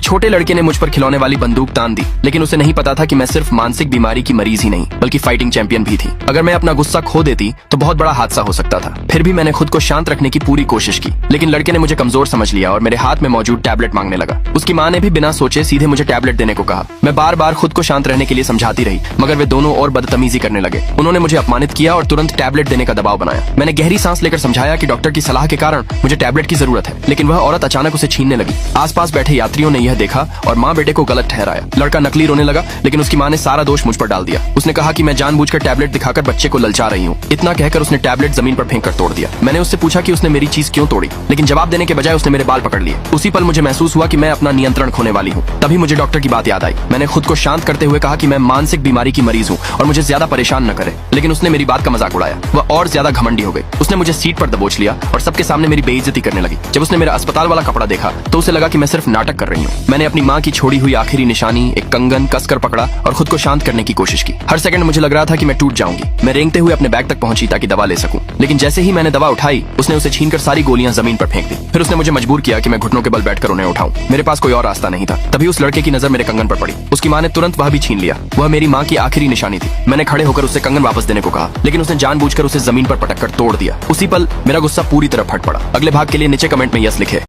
छोटे लड़के ने मुझ पर खिलौने वाली बंदूक तान दी, लेकिन उसे नहीं पता था कि मैं सिर्फ मानसिक बीमारी की मरीज ही नहीं बल्कि फाइटिंग चैंपियन भी थी। अगर मैं अपना गुस्सा खो देती तो बहुत बड़ा हादसा हो सकता था। फिर भी मैंने खुद को शांत रखने की पूरी कोशिश की, लेकिन लड़के ने मुझे कमजोर समझ लिया और मेरे हाथ में मौजूद टैबलेट मांगने लगा। उसकी माँ ने भी बिना सोचे सीधे मुझे टैबलेट देने को कहा। मैं बार बार खुद को शांत रहने के लिए समझाती रही, मगर वे दोनों और बदतमीजी करने लगे। उन्होंने मुझे अपमानित किया और तुरंत टैबलेट देने का दबाव बनाया। मैंने गहरी सांस लेकर समझाया कि डॉक्टर की सलाह के कारण मुझे टैबलेट की जरूरत है, लेकिन वह औरत अचानक उसे छीनने लगी। आसपास बैठे यात्रियों ने यह देखा और माँ बेटे को गलत ठहराया। लड़का नकली रोने लगा, लेकिन उसकी माँ ने सारा दोष मुझ पर डाल दिया। उसने कहा कि मैं जानबूझकर टैबलेट दिखाकर बच्चे को ललचा रही हूँ। इतना कहकर उसने टैबलेट जमीन पर फेंक कर तोड़ दिया। मैंने उससे पूछा कि उसने मेरी चीज क्यों तोड़ी, लेकिन जवाब देने के बजाय उसने मेरे बाल पकड़ लिए। उसी पल मुझे महसूस हुआ कि मैं अपना नियंत्रण खोने वाली हूँ। तभी मुझे डॉक्टर की बात याद आई। मैंने खुद को शांत करते हुए कहा कि मैं मानसिक बीमारी की मरीज हूँ और मुझे ज्यादा परेशान न करे, लेकिन उसने मेरी बात का मजाक उड़ाया। वह और ज्यादा घमंडी हो गई। उसने मुझे सीट पर दबोच लिया और सबके सामने मेरी बेइज्जती करने लगी। जब उसने मेरा अस्पताल वाला कपड़ा देखा तो उसे लगा कि मैं सिर्फ नाटक कर रही हूँ। मैंने अपनी माँ की छोड़ी हुई आखिरी निशानी, एक कंगन, कसकर पकड़ा और खुद को शांत करने की कोशिश की। हर सेकंड मुझे लग रहा था कि मैं टूट जाऊंगी। मैं रेंगते हुए अपने बैग तक पहुंची ताकि दवा ले सकूं, लेकिन जैसे ही मैंने दवा उठाई उसने उसे छीनकर सारी गोलियां जमीन पर फेंक दी। फिर उसने मुझे मजबूर किया कि मैं घुटनों के बल बैठकर उन्हें उठाऊं। मेरे पास कोई और रास्ता नहीं था। तभी उस लड़के की नजर मेरे कंगन पर पड़ी। उसकी माँ ने तुरंत वह भी छीन लिया। वह मेरी माँ की आखिरी निशानी थी। मैंने खड़े होकर उससे कंगन वापस देने को कहा, लेकिन उसने जानबूझकर उसे जमीन पर पटक कर तोड़ दिया। उसी पल मेरा गुस्सा पूरी तरह फट पड़ा। अगले भाग के लिए नीचे कमेंट में यस लिखे।